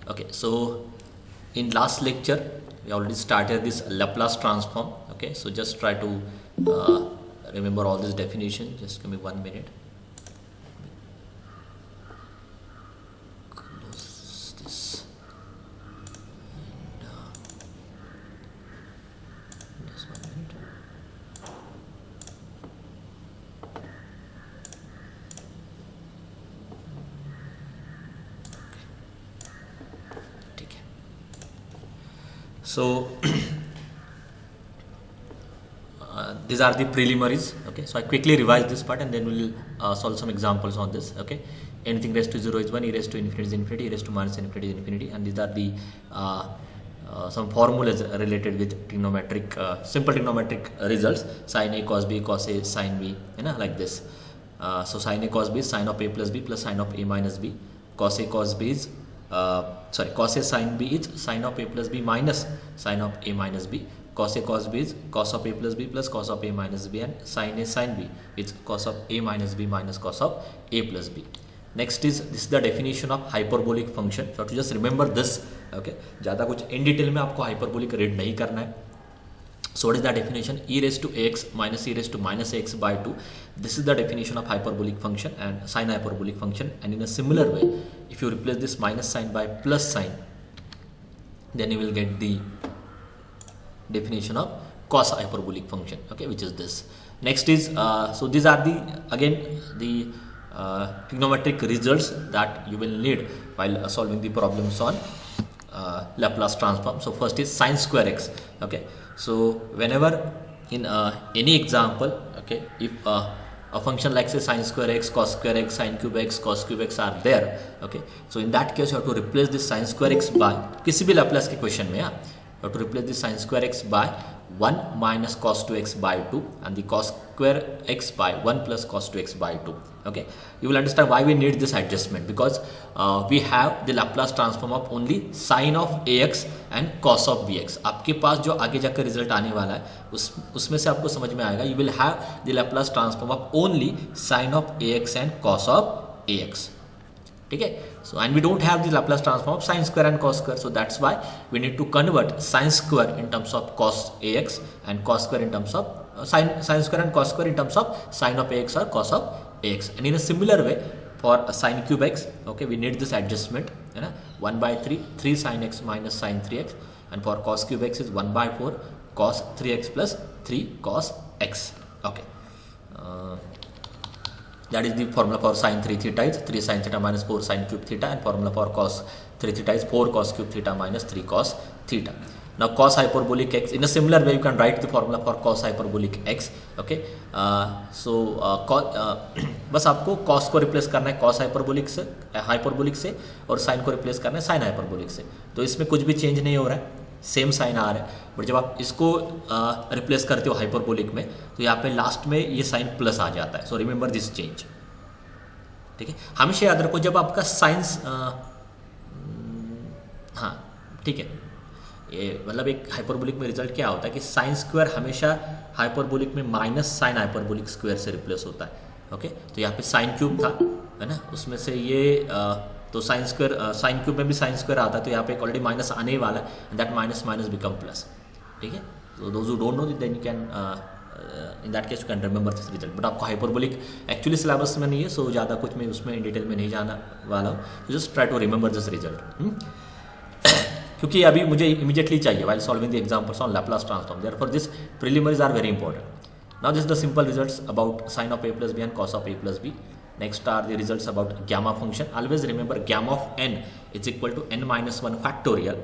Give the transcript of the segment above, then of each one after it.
Okay, so in last lecture we already started this Laplace transform. Okay, so just try to remember all this definition. Just give me 1 minute. Close this and just 1 minute. Okay. So these are the preliminaries. Okay, so I quickly revise this part and then we'll solve some examples on this. Okay, anything raised to 0 is 1, e raised to infinity is infinity, e raised to minus infinity is infinity, and these are the some formulas related with trigonometric simple trigonometric results: sin a cos b cos a sin b, like this. So sin a cos b is sin of a plus b plus sin of a minus b. Cos a cos b is cos a sin b is sin of a plus b minus sin of a minus b. Cos a cos b is cos of a plus b plus cos of a minus b, and sin a sin b is cos of a minus b minus cos of a plus b. Next is this is the definition of hyperbolic function. So to just remember this. Okay, ज़्यादा कुछ in detail में आपको hyperbolic read नहीं करना है. So what is the definition? E raised to ax minus e raised to minus ax by 2. This is the definition of hyperbolic function and sine hyperbolic function. And in a similar way, if you replace this minus sign by plus sign, then you will get the definition of cos hyperbolic function. Okay, which is this. Next is so these are the again the trigonometric results that you will need while solving the problems on Laplace transform. So first is sine square x. Okay, so whenever in any example, okay, if a function like say sine square x, cos square x, sine cube x, cos cube x are there, okay, so in that case you have to replace this sine square x by किसी भी Laplace के question में, you have to replace this sine square x by 1 minus cos 2x by 2 and the cos square x by 1 plus cos 2x by 2. Okay, you will understand why we need this adjustment, because we have the Laplace transform of only sin of ax and cos of bx. आपके पास जो आगे जाकर result आने वाला है उसमें से आपको समझ में आएगा, you will have the Laplace transform of only sin of ax and cos of ax. ठीक है, so and we don't have the Laplace transform of sin square and cos square, so that's why we need to convert sin square in terms of cos ax and cos square in terms of sin square and cos square in terms of sin of ax or cos of ax. And in a similar way for sin cube x, okay, we need this adjustment, 1 by 3 sin x minus sin 3x, and for cos cube x is 1 by 4 cos 3x plus 3 cos x. Okay, that is the formula for sin 3 theta is 3 sin theta minus 4 sin cube theta, and formula for cos 3 theta is 4 cos cube theta minus 3 cos theta. Now cos hyperbolic x, in a similar way you can write the formula for cos hyperbolic x. Okay, बस आपको cos को replace करना है cos hyperbolic से और sin को replace करना है sin hyperbolic से. तो इसमें कुछ भी चेंज नहीं हो रहा है, सेम साइन आ रहा है, बट जब आप इसको रिप्लेस करते हो हाइपरबोलिक में तो यहाँ पे लास्ट में ये साइन प्लस आ जाता है. So remember this change. ठीक है, हमेशा याद रखो जब आपका साइंस हाँ ठीक है, ये मतलब एक हाइपरबोलिक में रिजल्ट क्या होता है कि साइन स्क्वायर हमेशा हाइपरबोलिक में माइनस साइन हाइपरबोलिक स्क्वायर से रिप्लेस होता है. ओके, तो यहाँ पे साइन क्यूब था, है ना, उसमें से ये तो साइन स्क्वायर साइन क्यूब में भी साइन स्क्वायर आता है, तो यहाँ पे ऑलरेडी माइनस आने ही वाला है, and that minus minus become plus. ठीक है, तो those who don't know then you can in that case you can remember this result. But आपको हाइपरबोलिक एक्चुअली सिलेबस में नहीं है, सो ज़्यादा कुछ मैं उसमें इन डिटेल में नहीं जाना वाला हूँ. Just try to remember this result, क्योंकि अभी मुझे इमीडिएटली चाहिए while solving the examples on Laplace transform. Therefore these preliminaries are very important. Now this is the simple results about sin of a plus b and cos of a plus b. Next are the results about gamma function. Always remember gamma of n is equal to n minus 1 factorial.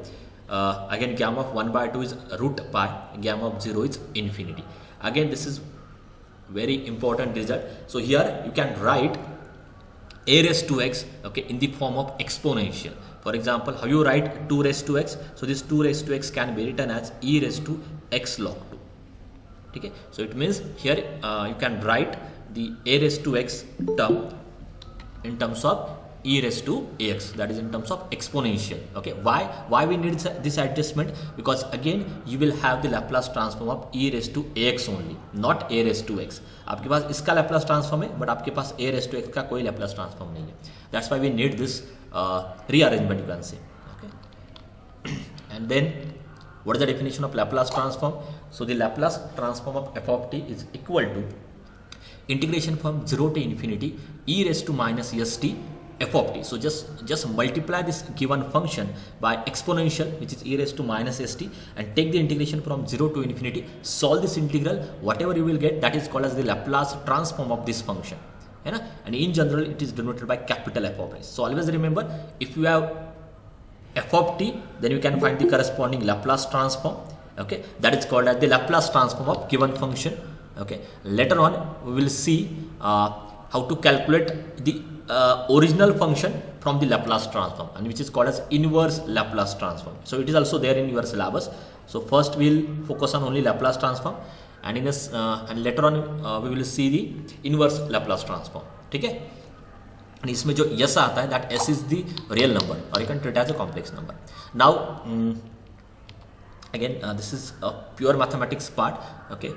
Again gamma of 1 by 2 is root pi, gamma of 0 is infinity. Again this is very important result. So here you can write a raised to x, okay, in the form of exponential. For example, how you write 2 raised to x? So this 2 raised to x can be written as e raised to x log 2. Okay, so it means here you can write the a raised to x term in terms of e raised to ax, that is in terms of exponential. Okay, why we need this adjustment? Because again you will have the Laplace transform of e raised to ax only, not a raised to x. आपके पास इसका Laplace transform है, but आपके पास a raised to x का कोई Laplace transform नहीं है. That's why we need this rearrangement, you can say. Okay, and then what is the definition of Laplace transform? So the Laplace transform of f of t is equal to integration from 0 to infinity e raised to minus st f of t. So just multiply this given function by exponential, which is e raised to minus st, and take the integration from 0 to infinity. Solve this integral. Whatever you will get, that is called as the Laplace transform of this function. And in general, it is denoted by capital F of s. So always remember, if you have f of t, then you can find the corresponding Laplace transform. Okay, that is called as the Laplace transform of given function. Okay, later on we will see how to calculate the original function from the Laplace transform, and which is called as inverse Laplace transform. So it is also there in your syllabus. So first we will focus on only Laplace transform, and in this and later on we will see the inverse Laplace transform. ठीक है, इसमें जो s आता है, that s is the real number or you can treat it as a complex number. Now again this is a pure mathematics part. Okay,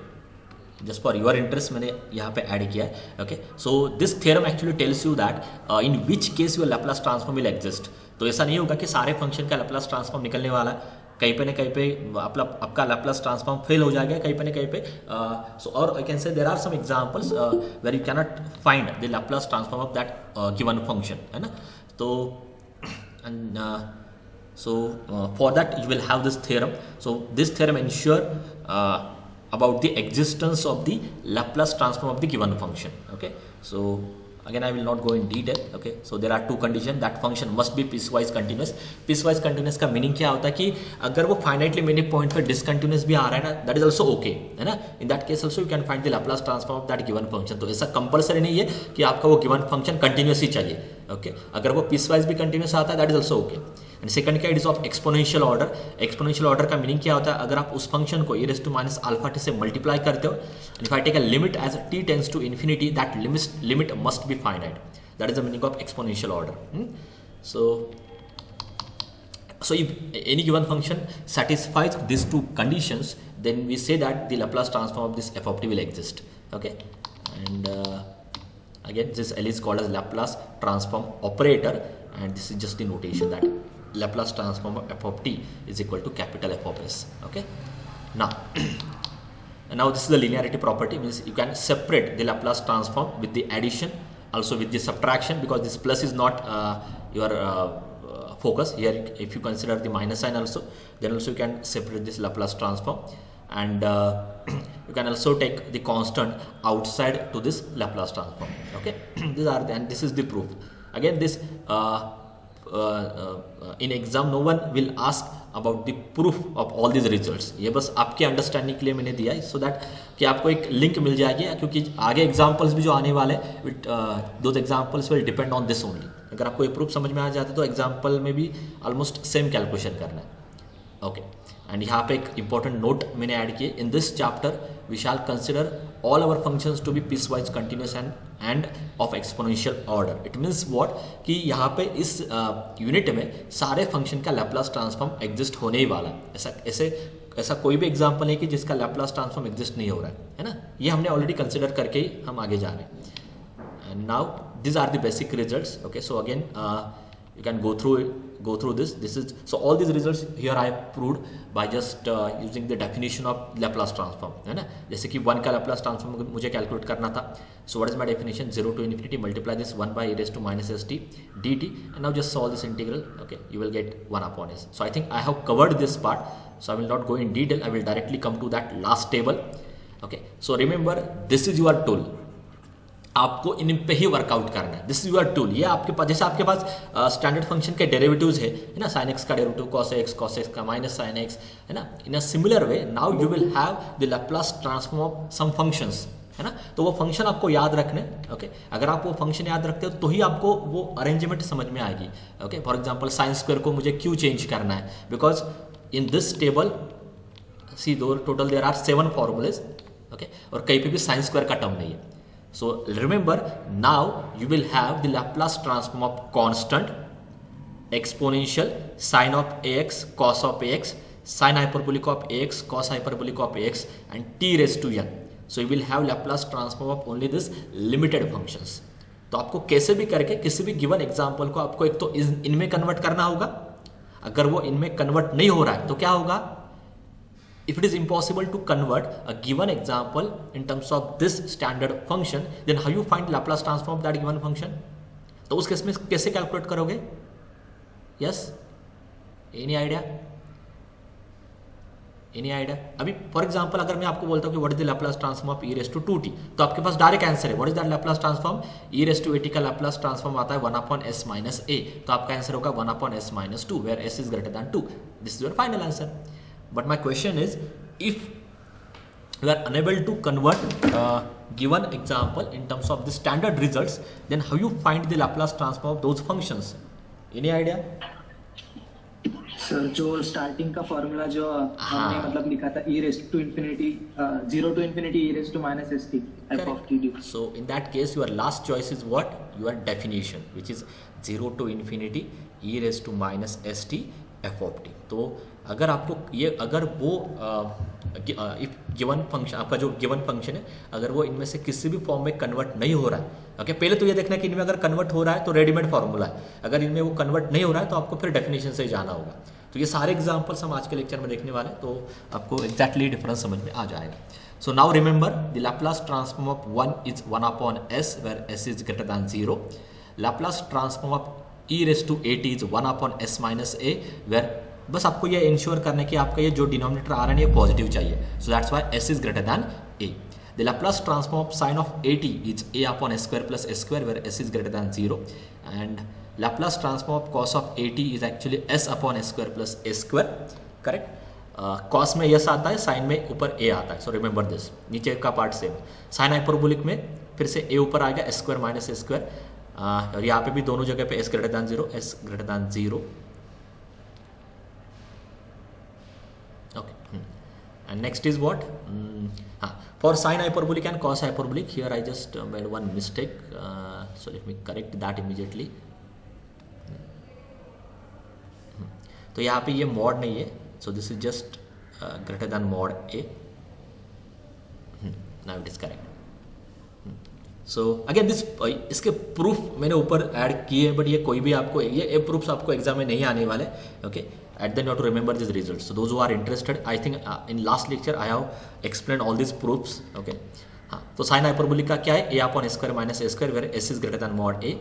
just for your interest मैंने यहाँ पे add किया है. Okay, so this theorem actually tells you that in which case your Laplace transform will exist. तो ऐसा नहीं होगा कि सारे फंक्शन का लैप्लास ट्रांसफॉर्म निकलने वाला है. कहीं पे ना कहीं पे आपका लैप्लास ट्रांसफॉर्म फेल हो जाएगा, कहीं पे ना कहीं पे. सो और I can say there are some examples where you can not find the Laplace transform of that given function, है ना. तो and so for that you will have this theorem. So this theorem ensure about the existence of the Laplace transform of the given function. Okay, so again I will not go in detail. Okay, so there are two conditions that function must be piecewise continuous. Piecewise continuous का meaning क्या होता है कि अगर वो finitely many point पर discontinuous भी आ रहा है ना, दैट इज ऑल्सो ओके, है ना. इन that case also you can find the Laplace transform of that given function. तो ऐसा कंपलसरी नहीं है कि आपका वो गिवन फंक्शन कंटिन्यूस ही चाहिए. ओके, अगर वो पीसवाइज भी कंटिन्यूस आता है, that is also okay. And second क्या, it is of exponential order. Exponential order का मीनिंग क्या होता है? अगर आप उस फंक्शन को e raised to minus alpha t से मल्टीप्लाई करते हो, and if I take a limit as t tends to infinity, that limit must be finite. That is the meaning of exponential order. So if any given function satisfies these two conditions, then we say that the Laplace transform of this f of t will exist. Okay, and again this L is called as Laplace transform operator, and this is just the notation that Laplace transform of f of t is equal to capital F of s. Okay, now now this is the linearity property, means you can separate the Laplace transform with the addition, also with the subtraction, because this plus is not your focus here. If you consider the minus sign also, then also you can separate this Laplace transform, and you can also take the constant outside to this Laplace transform. Okay, these are and this is the proof. Again this in exam no one will ask about the proof of all these results. ये बस आपके understanding के लिए मैंने दिया है, so that कि आपको एक लिंक मिल जाएगी, क्योंकि आगे एग्जाम्पल्स भी जो आने वाले those examples will depend on this only. अगर आपको ये प्रूफ समझ में आ जाता है तो एग्जाम्पल में भी ऑलमोस्ट सेम कैलकुलेशन करना है. ओके, एंड यहाँ पे एक इंपॉर्टेंट नोट मैंने ऐड किए. In this chapter we shall consider all our functions to be piecewise continuous and of exponential order. It means what कि यहाँ पे इस यूनिट में सारे फंक्शन का लैप्लास ट्रांसफॉर्म एग्जिस्ट होने ही वाला है. ऐसा कोई भी एग्जांपल है कि जिसका लैप्लास ट्रांसफॉर्म एग्जिस्ट नहीं हो रहा है ना. ये हमने ऑलरेडी कंसिडर करके ही हम आगे जा रहे हैं. And now these are the basic results. Okay, so again you can go through this. So all these results here I have proved by just using the definition of Laplace transform, है ना. जैसे कि 1 का Laplace transform मुझे calculate करना था. So what is my definition? 0 to infinity, multiply this 1 by e raised to minus st dt, and now just solve this integral. Okay, you will get 1 upon s. So I think I have covered this part, so I will not go in detail. I will directly come to that last table. Okay, so remember this is your tool. आपको इन पे ही workout करना है. This is your tool. ये आपके पास जैसे आपके पास स्टैंडर्ड फंक्शन के डेरिवेटिव्स है ना, साइन एक्स का डेरिवेटिव कॉस एक्स का माइनस साइन एक्स, है ना. In a similar way now you will have the Laplace transform of some functions, है ना. तो वो फंक्शन आपको याद रखने. ओके, अगर आप वो फंक्शन याद रखते हो तो ही आपको वो अरेंजमेंट समझ में आएगी. Okay, for example sine square को मुझे क्यों चेंज करना है, because in this table see दो total there are 7 formulae. Okay, और कहीं पे भी साइन स्क्वायर का टर्म नहीं है. So remember, now you will have the Laplace transform of constant, exponential, sine of ax, cos of ax, sine hyperbolic of ax, cos hyperbolic of ax, and t raised to n. So you will have Laplace transform of only this limited functions. तो आपको कैसे भी करके किसी भी given example को आपको एक तो इनमें कन्वर्ट करना होगा. अगर वो इनमें कन्वर्ट नहीं हो रहा है तो क्या होगा? If it is impossible to convert a given example in terms of this standard function, then how you find Laplace transform of that given function? तो उस केस में कैसे कैलकुलेट करोगे? Yes? Any idea? Any idea? अभी for example अगर मैं आपको बोलता हूँ कि what is the Laplace transform of e raised to 2t, तो आपके पास डायरेक्ट आंसर है. What is that Laplace transform? e raised to at का Laplace transform आता है 1/s minus a. तो आपका आंसर होगा 1/s minus 2, where s is greater than 2. This is your final answer. But my question is, if you are unable to convert given example in terms of the standard results, then how you find the Laplace transform of those functions? Any idea? Sir जो starting का formula जो हमने मतलब लिखा था e raised to infinity 0 to infinity e raised to minus st f of t. So in that case your last choice is what? Your definition, which is 0 to infinity e raised to minus st f of t. तो अगर आपको ये अगर वो given function आपका जो given function है अगर वो इनमें से किसी भी फॉर्म में कन्वर्ट नहीं हो रहा है, ओके, पहले तो ये देखना कि इनमें अगर कन्वर्ट हो रहा है तो रेडीमेड फॉर्मूला है, अगर इनमें वो कन्वर्ट नहीं हो रहा है तो आपको फिर डेफिनेशन से ही जाना होगा. तो ये सारे एग्जाम्पल्स हम आज के लेक्चर में देखने वाले हैं, तो आपको एग्जैक्टली डिफरेंस समझ में आ जाएगा. So now remember the Laplace transform of 1 is 1/s where s is greater than 0. Laplace transform of e raised to at is 1/s minus a where बस आपको ये इंश्योर करना है कि आपका ये जो डिनोमिनेटर आ रहा है ये पॉजिटिव चाहिए. So that's why s is greater than a. The Laplace transform of sin of at is a/s square plus s square where s is greater than 0 and Laplace transform of cos of at is actually s/s square plus a square. Correct. cos में s आता है, sin में ऊपर a आता है. So remember this. नीचे का part same. sin hyperbolic में फिर से a ऊपर आएगा s square minus a square, और यहाँ पे भी दोनों जगह पे s greater than 0, s greater than 0. Okay, and next is what? For sine hyperbolic and cos hyperbolic, here I just made one mistake, so let me correct that immediately. तो यहाँ पे ये मॉड नहीं है, so this is just greater than mod a. Now it is correct. So again this इसके proof मैंने ऊपर add किए, बट ये कोई भी आपको ये प्रूफ्स आपको एग्जाम में नहीं आने वाले. Okay, at then you have to remember these results. So those who are interested, I think in last lecture I have explained all these proofs. Okay, हाँ, तो साइन हाइपरबोलिक का क्या है? a/s square minus a square where s is greater than mod a.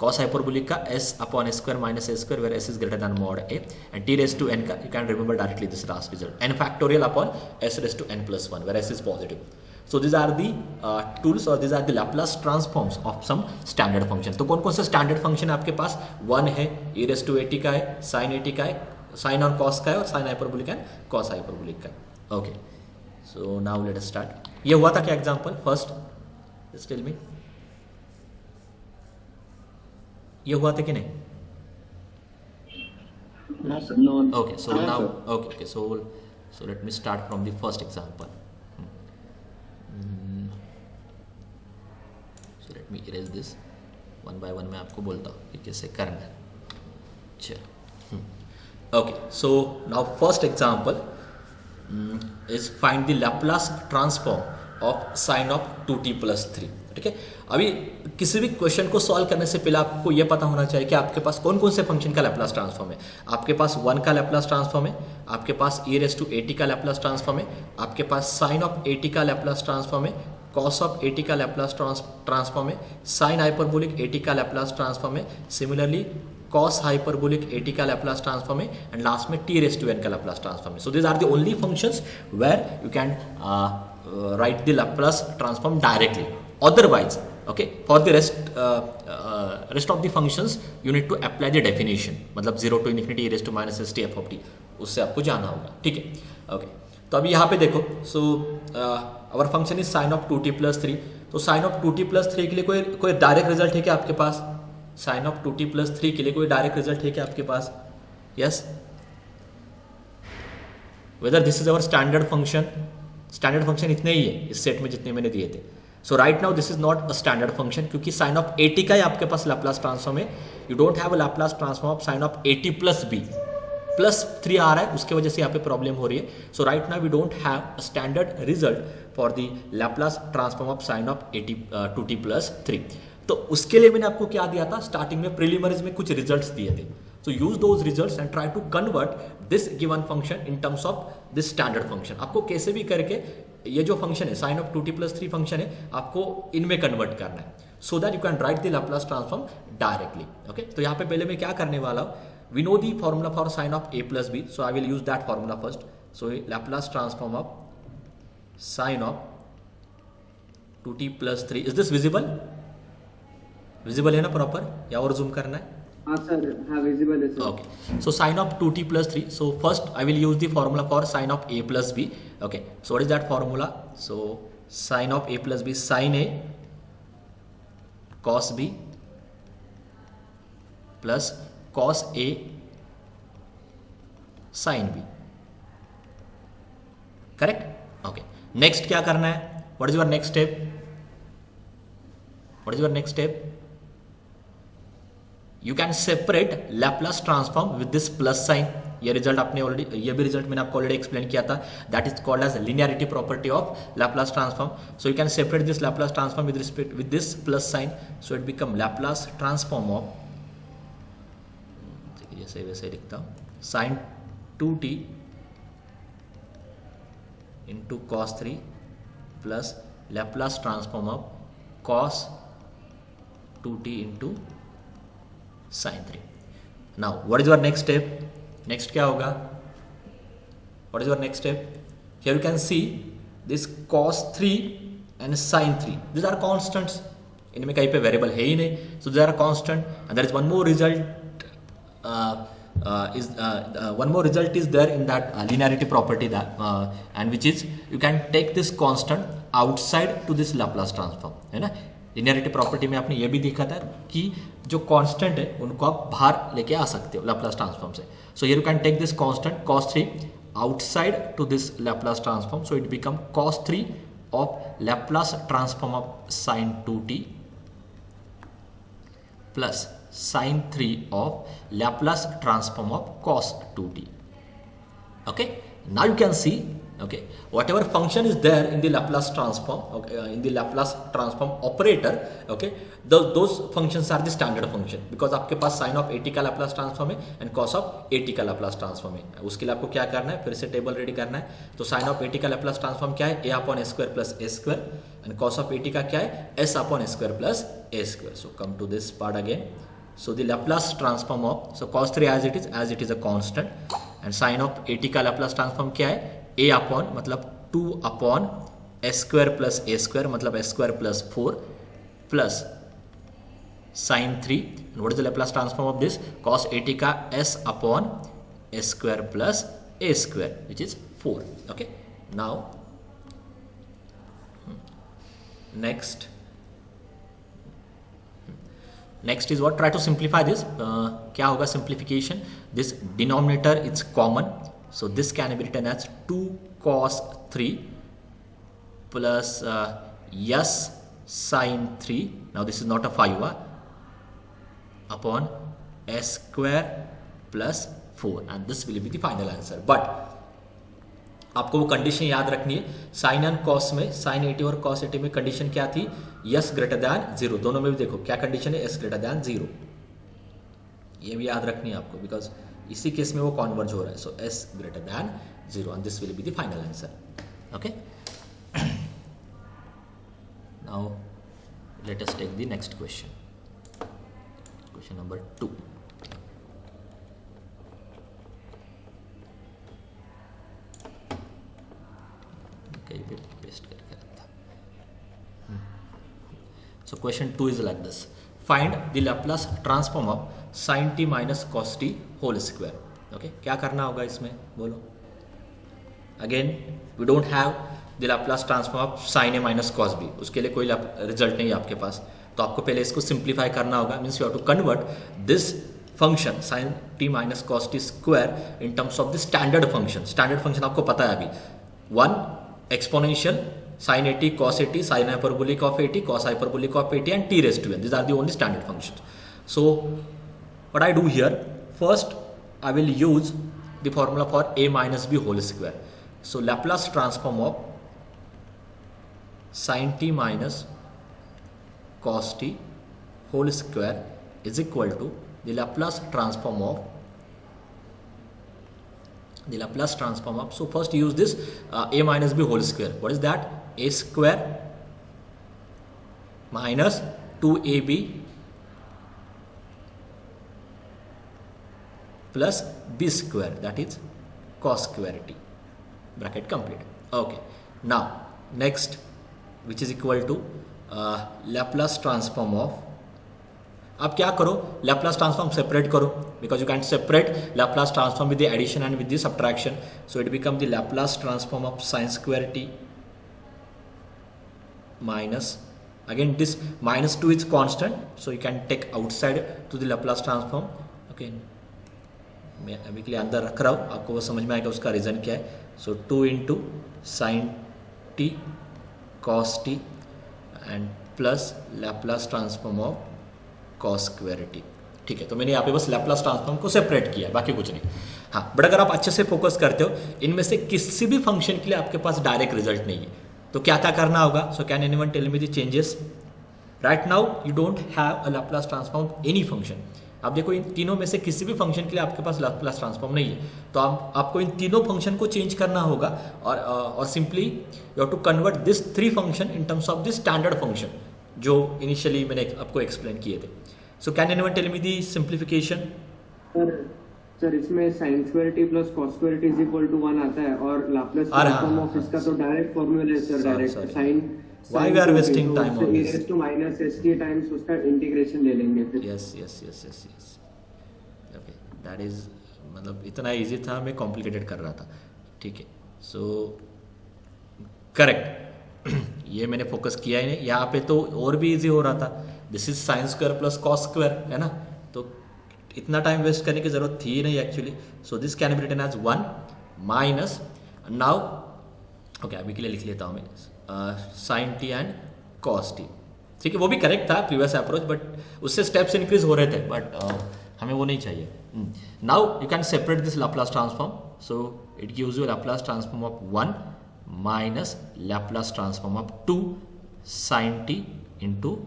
cos hyperbolic का s/s square minus a square where s is greater than mod a. and t raised to n का you can remember directly this last result, n factorial upon s raised to n plus 1 where s is positive. So these are the tools or these are the Laplace transforms of some standard function. तो कौन कौन से standard function है आपके पास? 1 है, e raised to at का है, sin at का है, साइन और कॉस का है, और sine hyperbolic and cos hyperbolic का है. Okay, so now let us start. ये हुआ था क्या example? First just tell me, ये हुआ था कि नहीं? No sir, no. Okay, so now okay, so let me start from the first example. So let me erase this one by one. मैं आपको बोलता हूँ कि कैसे करना है. चलो. Okay, so now first example is find the Laplace transform of sin of 2t plus 3. ठीक है, अभी किसी भी क्वेश्चन को सॉल्व करने से पहले आपको यह पता होना चाहिए कि आपके पास कौन कौन से फंक्शन का Laplace ट्रांसफॉर्म है. आपके पास 1 का Laplace ट्रांसफॉर्म है, आपके पास e raised to at का Laplace ट्रांसफॉर्म है, आपके पास sin of at का Laplace ट्रांसफॉर्म है, cos of at का Laplace ट्रांसफॉर्म है, sin हाइपरबोलिक at का Laplace ट्रांसफॉर्म है, सिमिलरली cos hyperbolic at का Laplace transform है, and लास्ट में t raised to n का Laplace transform है. So these are the only functions where you can write the Laplace transform directly. Otherwise, okay, for the rest of the functions you need to apply the definition. मतलब 0 to infinity e raised to minus st f of t, उससे आपको जाना होगा. ठीक है, okay. तो अभी यहाँ पे देखो, so our function is sin of 2t plus 3. तो sin of 2t plus 3 के लिए कोई डायरेक्ट रिजल्ट है क्या आपके पास? साइन ऑफ 2t प्लस 3 के लिए कोई डायरेक्ट रिजल्ट है क्या आपके पास? Yes, whether this is our standard function. Standard function इतने ही है इस सेट में जितने मैंने दिए थे. So right now this is not a standard function, क्योंकि साइन ऑफ ए टी का ही आपके पास लैप्लास ट्रांसफॉर्म है. You don't have a Laplace transform of sine of a t plus b. +3 आ रहा है, उसके वजह से यहाँ पे प्रॉब्लम हो रही है. So right now we don't have a standard result for the Laplace transform of sine of a t two t plus 3. तो उसके लिए मैंने आपको क्या दिया था, स्टार्टिंग में प्रीलिमिनरीज में कुछ रिजल्ट्स दिए थे. So use those results and try to convert this given function in terms of this standard function. आपको कैसे भी करके ये जो फंक्शन है साइन ऑफ 2t+3 फंक्शन है, आपको इनमें कन्वर्ट करना है, so that you can write the Laplace transform directly. Okay? तो यहाँ पे पहले मैं क्या करने वाला हूँ, we know the formula for sin of a plus b, so I will use that formula first. So Laplace transform of sin of 2t+3. Is this visible? Visible है ना प्रॉपर, या और जूम करना है? हाँ सर, हाँ visible है sir. Okay, so sin of 2t+3. So first I will use the formula for sin of a plus b. Okay, so what is that formula? So sin of a plus b, sin a cos b plus cos a sin b. Correct? Okay. Next क्या करना है? What is your next step? What is your next step? You can separate Laplace transform with this plus sign. ये result आपने already, ये भी result मैंने आपको already explain किया था. That is called as linearity property of Laplace transform. So you can separate this Laplace transform with respect with this plus sign. So it become Laplace transform of, जैसे वैसे लिखता हूँ, sin 2t into cos 3 plus Laplace transform of cos 2t into sin 3. Now what is your next step? Next क्या होगा? What is your next step? Here you can see this cos 3 and sin 3. These are constants. इनमें कहीं पे variable है ही नहीं. So they are constant. And there is one more result. One more result is there in that linearity property that and which is you can take this constant outside to this Laplace transform. है ना? Linearity property में आपने ये भी देखा था कि जो कांस्टेंट है उनको आप बाहर लेके आ सकते हो Laplace ट्रांसफॉर्म से. So here you can take this constant cos 3 outside to this Laplace transform, so it become cos 3 of Laplace transform of sin 2t plus sin 3 of Laplace transform of cos 2t. Okay, now you can see, okay, whatever function is there in the Laplace transform, okay, in the Laplace transform operator, okay, those functions are the standard function, because आपके पास sin of at का Laplace transform है and cos of at का Laplace transform है. उसके लिए आपको क्या करना है, फिर से टेबल रेडी करना है. तो sin of at का Laplace transform क्या है, a upon a square plus a square, and cos of at का क्या है, s upon a square plus a square. So come to this part again. So the Laplace transform of, so cos 3 as it is a constant, and sin of at का Laplace transform क्या है, a upon मतलब 2 upon s square plus a square मतलब s square plus 4 plus sin 3. And what is the Laplace transform of this, cos at का s upon s square plus a square, which is 4. Okay, now next is what, try to simplify this. क्या होगा simplification, this denominator it's common, so this can be written as 2 cos 3 plus s sin 3, now this is not a 5 upon s square plus 4, and this will be the final answer. But आपको वो condition याद रखनी है, sign and cos में, sign 80 और cos 80 में condition क्या थी, यस ग्रेटर दैन 0. दोनों में भी देखो क्या कंडीशन है, एस ग्रेटर दैन 0. ये भी याद रखनी है आपको, बिकॉज इसी केस में वो कॉन्वर्ज हो रहा है. So s greater than 0 and this will be the final answer. Okay, now let us take the next question, question number 2. कहीं पे पेस्ट करके रखता. So question 2 is like this. Find the Laplace transform of sin t minus cos t whole square. Okay, क्या करना होगा इसमें बोलो. Again we don't have the Laplace transform of sin a minus cos b. उसके लिए कोई result नहीं है आपके पास, तो आपको पहले इसको सिंप्लीफाई करना होगा. Means you have to convert this function sin t minus cos t square in terms of the standard function. Standard function आपको पता है अभी, 1 exponential Sin 80, cos 80, sin hyperbolic of 80, cos hyperbolic of 80, and t raised to n. These are the only standard functions. So what I do here, first I will use the formula for a minus b whole square. So Laplace transform of sin t minus cos t whole square is equal to the Laplace transform of so first use this a minus b whole square. What is that? A square minus 2ab plus b square, that is cos square t, bracket complete. Okay, now next, which is equal to Laplace transform of, अब क्या करो, Laplace transform separate करो, because you can separate Laplace transform with the addition and with the subtraction. So it becomes the Laplace transform of sin square t minus, again this minus 2 is constant, so you can take outside to the Laplace transform. Okay, मैं अभी के लिए अंदर रख रहा हूँ, आपको वो समझ में आएगा उसका रीज़न क्या है. सो 2 into sine T cos T and plus Laplace transform of cos square T. ठीक है, तो मैंने यहाँ पे बस Laplace ट्रांसफॉर्म को सेपरेट किया है, बाकी कुछ नहीं. हाँ, बट अगर आप अच्छे से फोकस करते हो, इनमें से किसी भी फंक्शन के लिए आपके पास डायरेक्ट रिजल्ट नहीं है, तो क्या क्या करना होगा. So can anyone tell me the changes. Right now you don't have a Laplace transform any function. आप देखो, इन तीनों में से किसी भी फंक्शन के लिए आपके पास Laplace ट्रांसफॉर्म नहीं है, तो आपको इन तीनों फंक्शन को चेंज करना होगा और simply you have to convert this 3 function in terms of this standard function जो इनिशियली मैंने आपको एक्सप्लेन किए थे. So can anyone tell me the simplification. Sir इसमें sin square t plus cos square t is equal to 1 आता है और Laplace transform of इसका तो डायरेक्ट फॉर्मूला है sir, direct sin. Why we are wasting time on this? e to minus st times उसका integration ले लेंगे फिर. यस. ओके, दैट इज, मतलब इतना इजी था, मैं कॉम्प्लिकेटेड कर रहा था. ठीक है, सो करेक्ट. ये मैंने फोकस किया ही नहीं, यहाँ पे तो और भी इजी हो रहा था. This is sine square plus cos square, है ना, तो इतना टाइम वेस्ट करने की जरूरत थी ही नहीं actually. So this can be written as 1 minus, now okay अभी के लिए लिख लेता हूँ मैं sine t and cos t. ठीक है, वो भी करेक्ट था प्रीवियस अप्रोच, बट उससे स्टेप्स इंक्रीज हो रहे थे, बट हमें वो नहीं चाहिए. Now you can separate this Laplace transform. So it gives you Laplace transform of 1 minus Laplace transform of 2 sin t into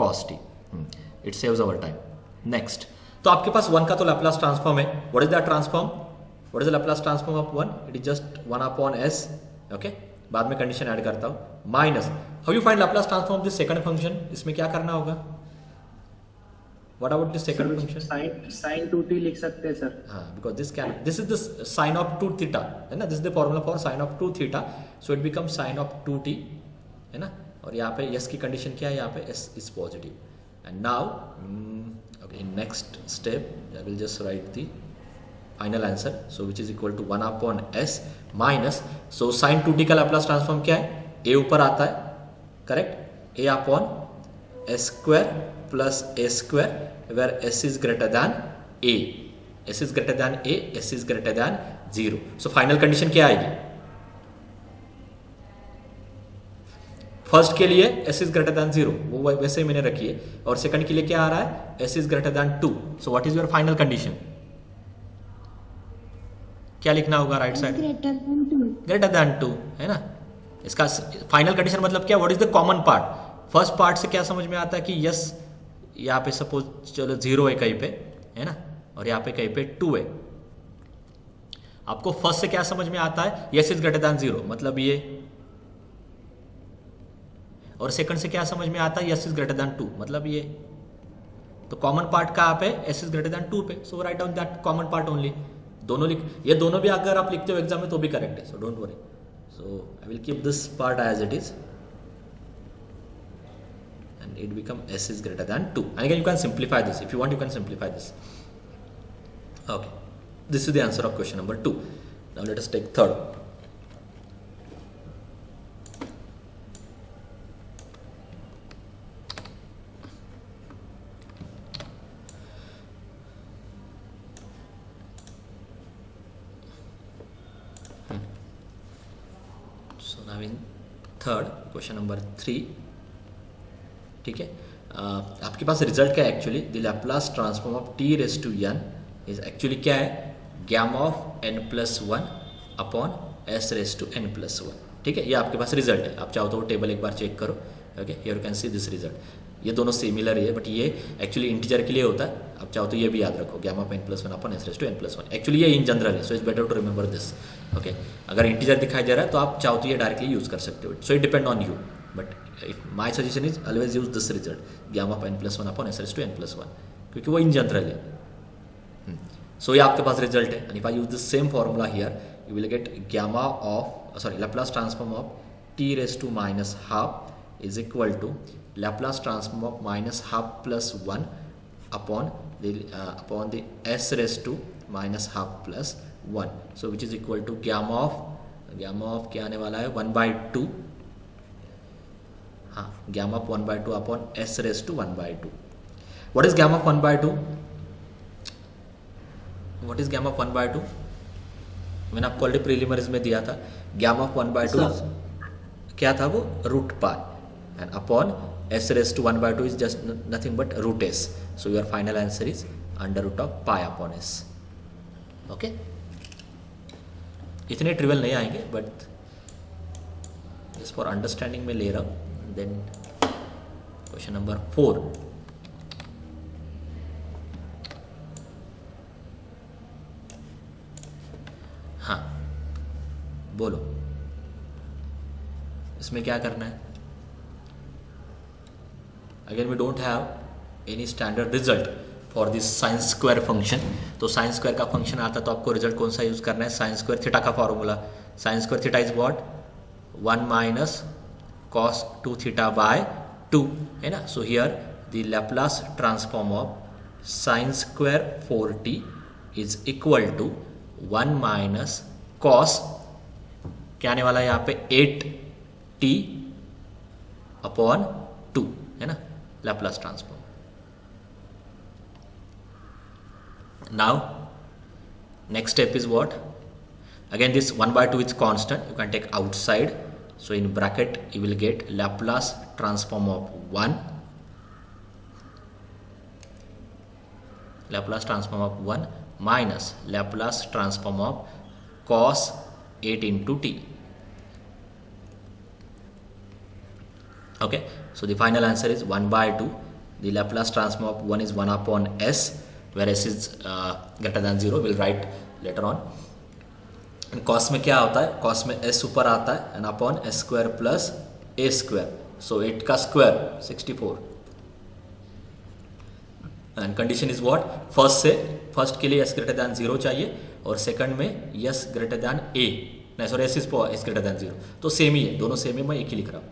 cos t. It saves our time. Next, तो आपके पास 1 का तो Laplace ट्रांसफॉर्म है. What is that transform? What is the Laplace transform of 1? It is just 1 upon s. Okay, बाद में condition add करता हूं. Minus, how you find Laplace transform of this second function? इसमें क्या करना होगा? What about this second function? sin 2t लिख सकते हैं सर. हाँ, because this is the sign of 2 theta, है ना, this is the formula for sine of 2 theta. So it become sine of 2t, है ना, और यहाँ पे s की कंडीशन क्या है? यहाँ पे s is positive. And now okay, in next step I will just write the final answer. So which is equal to 1 upon s minus, so sine 2t का Laplace ट्रांसफॉर्म क्या है? a ऊपर आता है, correct, a upon s square plus a square where s is greater than a. s is greater than a, s is greater than 0. So final condition क्या आएगी? First के लिए s इज ग्रेटर दैन 0, वो वैसे ही मैंने रखी है, और सेकंड के लिए क्या आ रहा है? s is greater than 2. So what is your final condition? क्या लिखना होगा राइट साइड? ग्रेटर दैन 2, है ना. इसका फाइनल कंडीशन मतलब क्या? What is the common part? First part से क्या समझ में आता है कि यस, यहाँ पे सपोज चलो 0 है कहीं पे, है ना, और यहाँ पे कहीं पे 2 है. आपको फर्स्ट से क्या समझ में आता है? यस इज ग्रेटर दैन 0, मतलब ये. और सेकंड से क्या समझ में आता है? यस इज ग्रेटर दैन 2, मतलब ये. तो कॉमन पार्ट कहाँ पे? एस इज ग्रेटर दैन 2 पे. So write down that common part only. दोनों ये दोनों भी अगर आप लिखते हो एग्जाम में तो भी करेक्ट है, so don't worry. So I will keep this part as it is and it become s is greater than 2. And again you can simplify this if you want, you can simplify this. Okay, this is the answer of question number 2. Now let us take third. So now in third question number 3, ठीक है। आपके पास result क्या है actually, the Laplace transform of t raise to n is actually क्या है, gamma of n plus one upon s raise to n plus one, ठीक है। ये आपके पास रिजल्ट है, आप चाहो तो वो टेबल एक बार चेक करो, okay, here you can see this result. ये दोनों सिमिलर ही है, बट ये एक्चुअली इंटीजर के लिए होता है, आप चाहो तो ये भी याद रखो, gamma of n plus one upon s raise to n plus one. Actually ये इन जनरल है, so it's better to remember this, okay. अगर इंटीजर दिखाई दे रहा है तो आप चाहो तो ये डायरेक्टली यूज कर सकते हो, so it depend on you, but my suggestion is always use this result, gamma of n plus one upon s raise to n plus one, क्योंकि वो इन जनरल है। सो ये आपके पास रिजल्ट है, and if I use this same formula here, you will get gamma of Laplace transform of t raised to minus half is equal to Laplace transform of minus half plus 1 upon the s raised to minus half plus 1, so which is equal to gamma of क्या आने वाला है 1/2, हाँ, gamma of 1/2 upon s raised to 1/2. What is gamma of 1/2? What is gamma of 1/2? मैंने आपको already प्रीलिमिनरीज में दिया था, गैमा ऑफ 1/2 क्या था वो, root pi, and upon s raise to 1/2 is just nothing but root s, so your final answer is under root of pi upon s, okay. इतने trivial नहीं आएंगे, बट जस्ट फॉर अंडरस्टैंडिंग में ले रहा हूँ। देन क्वेश्चन नंबर 4, हाँ बोलो, इसमें क्या करना है। Again we don't have any standard result for this sine square function, तो साइन स्क्वायर का फंक्शन आता तो आपको रिजल्ट कौन सा यूज करना है, साइन स्क्वायर थीटा का formula. Sine square theta is what, 1 minus cos 2 theta by 2, है ना। So here the Laplace transform of sine square 4t is equal to 1 minus cos, क्या आने वाला है यहाँ पे 8t अपॉन 2, है ना, Laplace transform. Now next step is what, again this 1/2 is constant, you can take outside, so in bracket you will get Laplace transform of 1, Laplace transform of 1 minus Laplace transform of cos 8 into t. Okay, so the final answer is 1/2. The Laplace transform of 1 is 1 upon s, where s is greater than 0. We'll write later on. And cos में क्या होता है, cos में s ऊपर आता है, and upon s square plus a square. So 8 का square 64. And condition is what, first के लिए s ग्रेटर दैन 0 चाहिए, और सेकंड में s ग्रेटर दैन a, नहीं सॉरी s ग्रेटर दैन 0, तो सेम ही है, दोनों सेम है, मैं एक ही लिख रहा हूँ,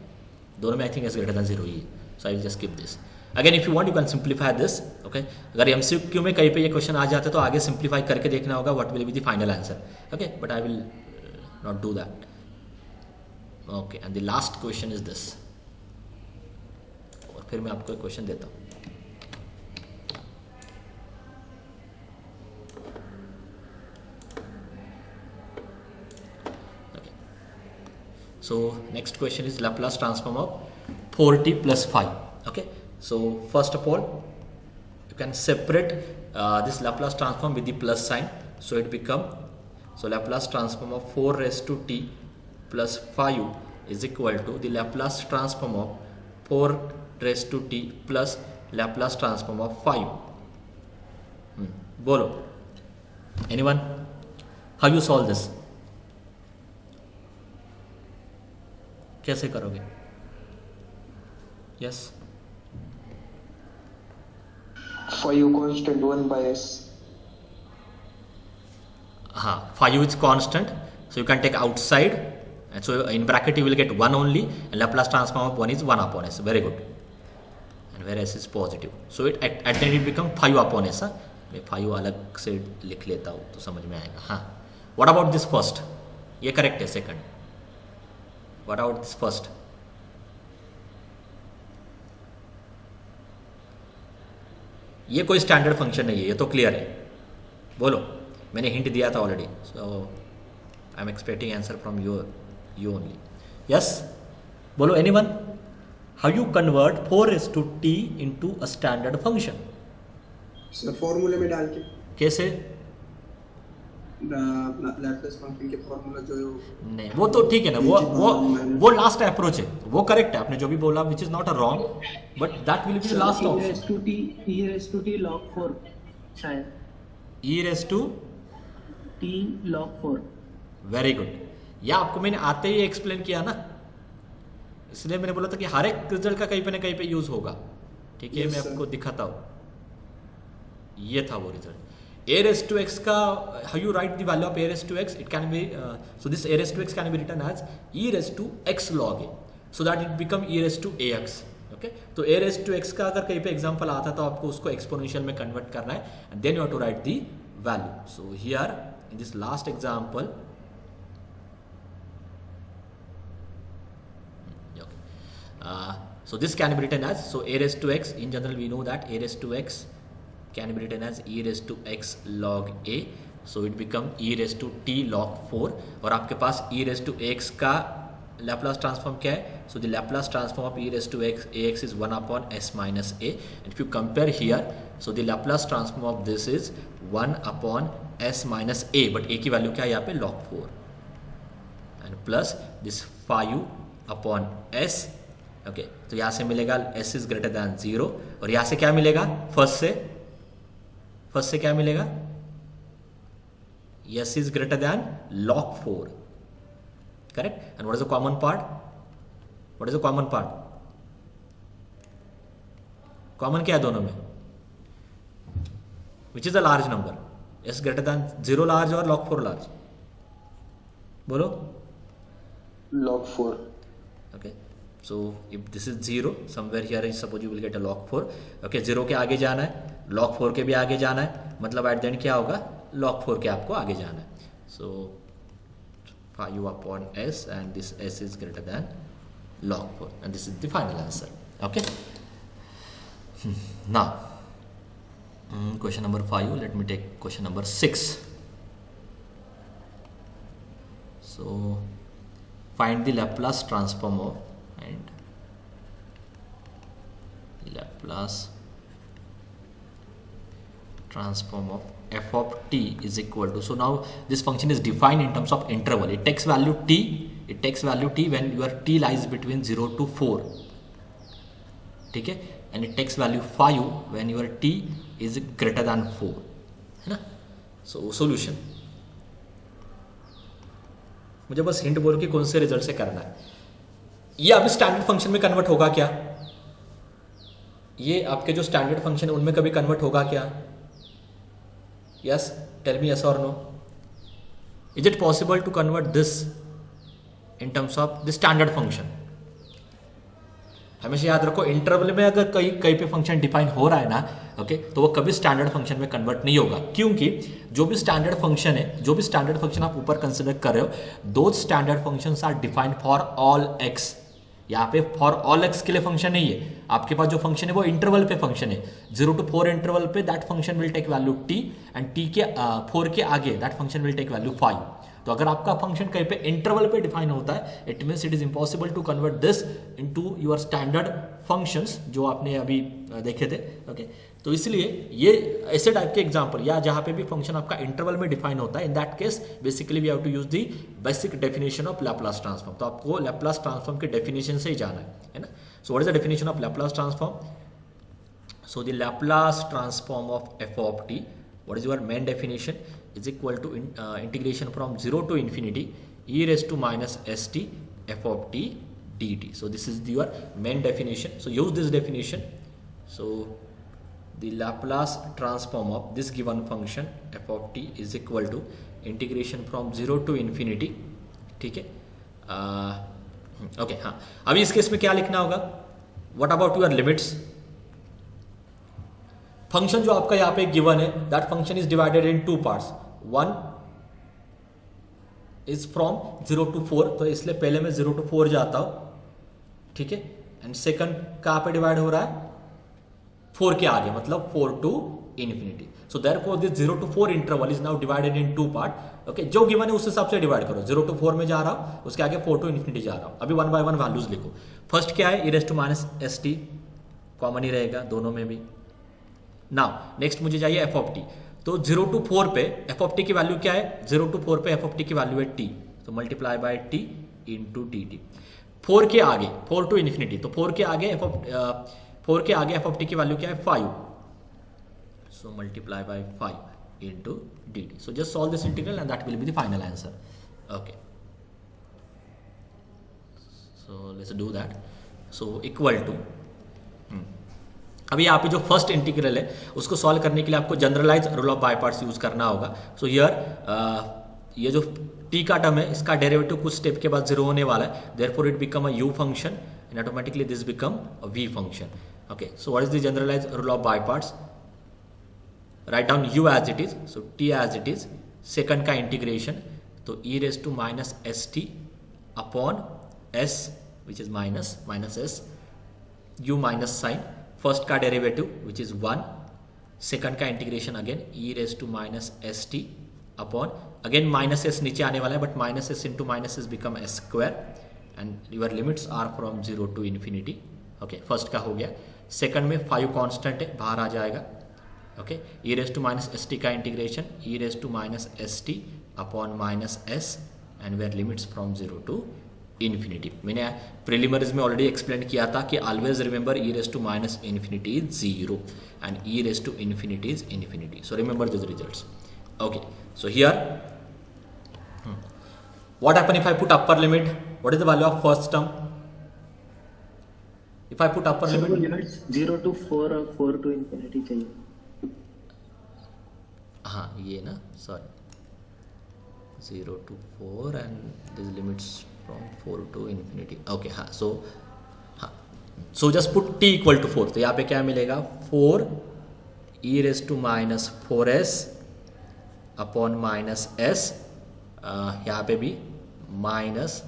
दोनों में I think s greater than 0 ही है, so I will just keep this. Again if you want you can simplify this, okay. अगर एमसीक्यू में कहीं पे ये क्वेश्चन आ जाते तो आगे सिंप्लीफाई करके देखना होगा what will be the final answer, okay, but I will not do that, okay. And the last question is this, और फिर मैं आपको एक क्वेश्चन देता हूँ। So next question is Laplace transform of 4t plus 5. Okay, so first of all you can separate this Laplace transform with the plus sign, so it become, so Laplace transform of 4 raised to t plus 5 is equal to the Laplace transform of 4 raised to t plus Laplace transform of 5. Bolo, anyone, how you solve this? कैसे करोगे? Yes, 5 constant 1 by s. हाँ, 5 is constant, so you can take outside, and so in bracket you will get 1 only, and Laplace transform of 1 is 1 upon s. Very good. And where s is positive, so it at the end it become 5 upon s. मैं 5 अलग से लिख लेता हूँ तो समझ में आएगा। हाँ, what about this first? ये करेक्ट है। Second, what about this first? ये कोई स्टैंडर्ड फंक्शन नहीं है, ये तो क्लियर है। बोलो, मैंने हिंट दिया था already, so I am expecting answer from you only. Yes, बोलो anyone, how you convert 4:t into a standard function? Sir फॉर्मूले में डाल के कैसे? लैप्लास फंक्शन के फॉर्मूला जो नहीं वो तो ठीक है ना, वो लास्ट अप्रोच है, वो करेक्ट है आपने जो भी बोला, which is not a wrong, but that will be last option. e raised to t log 4 शायद, e raised to t log 4। Very good, या आपको मैंने आते ही एक्सप्लेन किया ना, इसलिए मैंने बोला था कि हर एक रिजल्ट का कहीं पे ना कहीं पे यूज होगा। ठीक है, Yes, मैं sir. आपको दिखाता हूँ, ये था वो result. a raised to x का how you write the value of a raised to x, it can be so this a raised to x can be written as e raised to x log a, so that it become e raised to ax। Okay, तो a raised to x का अगर कहीं पे example आता तो आपको उसको exponential में कन्वर्ट करना है, and then you have to write the value. So here in this last example, so this can be written as, so a raised to x, in general we know that a raised to x can be written as e raised to x log a, so it become e raised to t log 4, और आपके पास e raised to x का Laplace transform क्या है? So the Laplace transform of e raised to x ax is 1 upon s minus a, and if you compare here, so the Laplace transform of this is 1 upon s minus a, but a की value क्या है यहाँ पे? log 4, and plus this 5 upon s। Okay, तो यहाँ से मिलेगा s is greater than 0, और यहाँ से क्या मिलेगा? फर्स्ट से क्या मिलेगा? s is greater then log 4, correct. And what is the common part? What is the common part? Common क्या है दोनों में? Which is the large number? s greater than 0 large और log 4 लार्ज? बोलो। log 4. Okay, so if this is 0, somewhere here is suppose you will get a log 4. Okay, 0 के आगे जाना है, log 4 के भी आगे जाना है, मतलब एट द एंड क्या होगा? log 4 के आपको आगे जाना है। So 5 upon s, and this s is greater than log 4, and this is the final answer. Okay, now question number 5, let me take question number 6. So find the Laplace transform of, and Laplace transform of f of t is equal to, so now this function is defined in terms of interval. It takes value t when your t lies between 0 to 4, ठीक है, and it takes value 5 when your t is greater than 4, है ना। so solution, मुझे बस hint बोल के कौन से रिजल्ट से करना है। ये अभी स्टैंडर्ड फंक्शन में कन्वर्ट होगा क्या? ये आपके जो स्टैंडर्ड फंक्शन है उनमें कभी कन्वर्ट होगा क्या? यस, टेल मी यस और no. Is it possible to convert this in terms of the standard function? हमेशा याद रखो, इंटरवल में अगर कहीं पे फंक्शन डिफाइन हो रहा है ना, ओके, तो वो कभी स्टैंडर्ड फंक्शन में कन्वर्ट नहीं होगा, क्योंकि जो भी स्टैंडर्ड फंक्शन है, जो भी स्टैंडर्ड फंक्शन आप ऊपर कंसिडर कर रहे हो, दो standard functions are defined for all x. यहाँ पे फॉर ऑल एक्स के लिए फंक्शन नहीं है, आपके पास जो फंक्शन है वो इंटरवल पे फंक्शन है, 0 to 4 इंटरवल पे that function will take value t, and t के 4 के आगे that function will take value 5। तो अगर आपका फंक्शन कहीं पे इंटरवल पे डिफाइन होता है, it means it is impossible to convert this into your standard functions जो आपने अभी देखे थे। ओके, तो इसलिए ये ऐसे टाइप के एग्जांपल, या जहां पे भी फंक्शन आपका इंटरवल में डिफाइन होता है, in that case basically we have to use the basic definition of Laplace transform. तो आपको लैप्लास ट्रांसफॉर्म के डेफिनेशन से ही जाना है ना। सो what is the definition of Laplace transform? So the Laplace transform of F of T, what is your main definition, is equal to integration from 0 to infinity e raised to minus st f of t dt. So this is your main definition. So use this definition. So the Laplace transform of this given function f of t is equal to integration from 0 to infinity, ठीक है। Okay, हाँ, अभी इस case में क्या लिखना होगा? What about your limits? Function जो आपका यहाँ पे गिवन है, that function is divided in 2 parts, 1 is from 0 to 4, तो इसलिए पहले मैं 0 to 4 जाता हूं, ठीक है, एंड सेकंड कहाँ पे डिवाइड हो रहा है? 4 के आगे मतलब 4 to infinity. So therefore this 0 to 4 interval is now divided in two part. Okay, जो गिवन है उस हिसाब से डिवाइड करो. 0 to 4 में जा रहा हूं, उसके आगे 4 to infinity जा रहा हूं. अभी 1 by 1 वैल्यूज लिखो. फर्स्ट क्या है, e raised to minus st, common ही रहेगा दोनों में भी. नाउ नेक्स्ट मुझे चाहिए f of t. तो 0 to 4 पे f of t की वैल्यू क्या है, 0 to 4 पे f of t की वैल्यू है t, तो multiply by t into dt. 4 के आगे 4 to infinity, तो 4 के आगे f of t की वैल्यू क्या है 5, so multiply by 5 into dt. So just solve this integral and that will be the final answer. Okay, so let's do that. So equal to अभी यहाँ पे जो फर्स्ट इंटीग्रल है उसको solve करने के लिए आपको generalize rule of by parts use करना होगा. सो हियर ये जो t का टर्म है इसका डेरिवेटिव कुछ स्टेप के बाद 0 होने वाला है, therefore it become a u function and automatically this become a v function. Okay, so what is the generalize rule of by parts. Write down u as it is, so t as it is, second का integration तो e raised to minus st upon s which is minus s, u minus sign, first का derivative which is 1, second का integration again e raised to minus st upon again minus s नीचे आने वाला है but minus s into minus s become s square and your limits are from 0 to infinity. Okay, first का हो गया. Second में 5 constant है, बाहर आ जाएगा. Okay, e raised to minus st का integration e raised to minus st upon minus s and where limits from 0 to infinity. मैंने प्रिलिमिनरीज में ऑलरेडी एक्सप्लेन किया था कि always remember e raised to minus infinity is 0 and e raised to infinity is infinity. So remember these results. Okay, so here what happen if I put upper limit? What is the value of first term? If I put upper So limit, limits 0 to 4 और 4 to infinity चाहिए. हाँ ये ना, sorry 0 to 4 and these limits from 4 to infinity. Okay, हाँ, so just put t equal to 4. तो यहाँ पे क्या मिलेगा 4 e raised to minus 4s upon minus s, यहाँ पे भी minus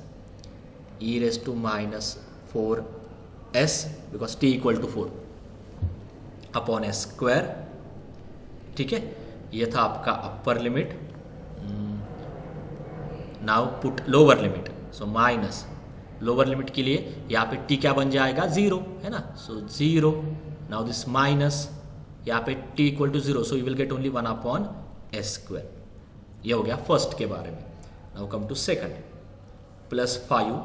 e raised to minus 4s because t equal to 4 upon s square. ठीक है, ये था आपका upper limit. Now put lower limit, so minus lower limit के लिए यहाँ पे t क्या बन जाएगा 0 है ना, सो 0. नाउ दिस माइनस यहाँ पे t equal to 0, so you will get only 1 upon s square. ये हो गया फर्स्ट के बारे में. Now come to second, plus 5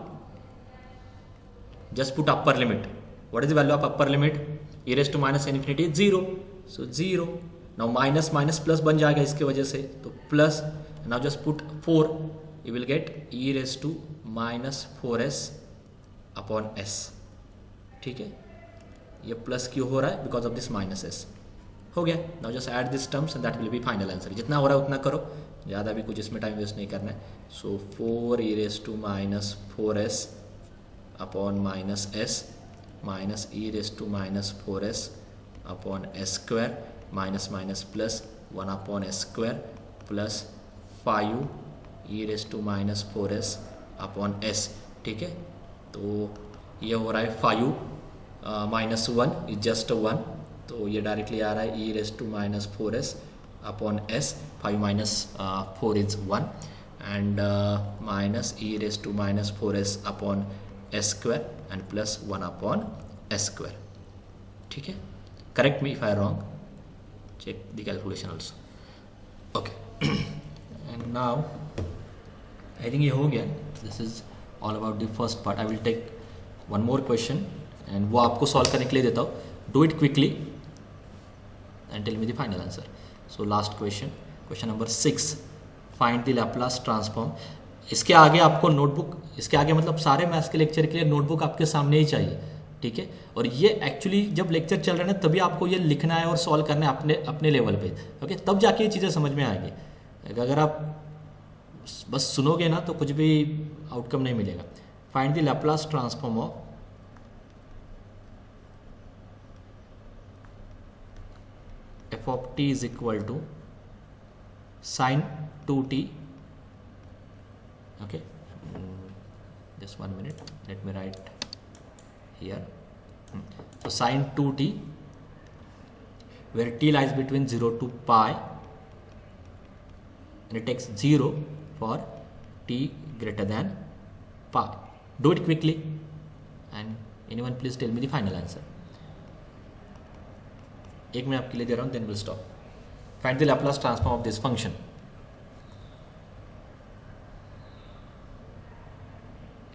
just put upper limit. What is the value of upper limit, e raised to minus infinity 0, so 0. Now minus minus plus बन जाएगा इसके वजह से, तो plus. Now just put 4, you will get e raised to minus 4s upon s. ठीक है, ये plus क्यों हो रहा है, because of this minus s. हो गया. Now just add this terms and that will be final answer. जितना हो रहा है उतना करो, ज़्यादा भी कुछ इसमें टाइम वेस्ट नहीं करना है. सो 4 e raised to minus 4s upon minus s minus e raised to minus 4s upon s square minus minus plus 1 upon s square plus 5 e raised to minus 4s upon s. ठीक है, तो ये हो रहा है 5 minus 1 is just 1, तो ये directly आ रहा है e raised to minus 4s upon s. 5 minus 4 is 1 and minus e raised to minus 4s upon s square and plus 1 upon s square. ठीक है, correct me if I wrong, check the calculation also. Okay, and now I think ये हो गया. This is all about the first part. I will take one more question and वो आपको solve करने के लिए देता हूँ. Do it quickly and tell me the final answer. So last question, question number 6, find the Laplace transform. इसके आगे आपको नोटबुक, इसके आगे मतलब सारे मैथ्स के लेक्चर के लिए नोटबुक आपके सामने ही चाहिए. ठीक है, और ये एक्चुअली जब लेक्चर चल रहे हैं तभी आपको ये लिखना है और सॉल्व करना है अपने लेवल पे. ओके, तब जाके ये चीज़ें समझ में आएगी. अगर आप बस सुनोगे ना तो कुछ भी आउटकम नहीं मिलेगा. Find the Laplace transform of f of t is equal to sin 2t. Okay, just 1 minute, let me write here. So sin 2t where t lies between 0 to pi, and it takes 0 for t greater than pi. Do it quickly, and anyone please tell me the final answer. एक मैं आपके लिए दे रहा हूँ, then we'll stop. Find the Laplace transform of this function.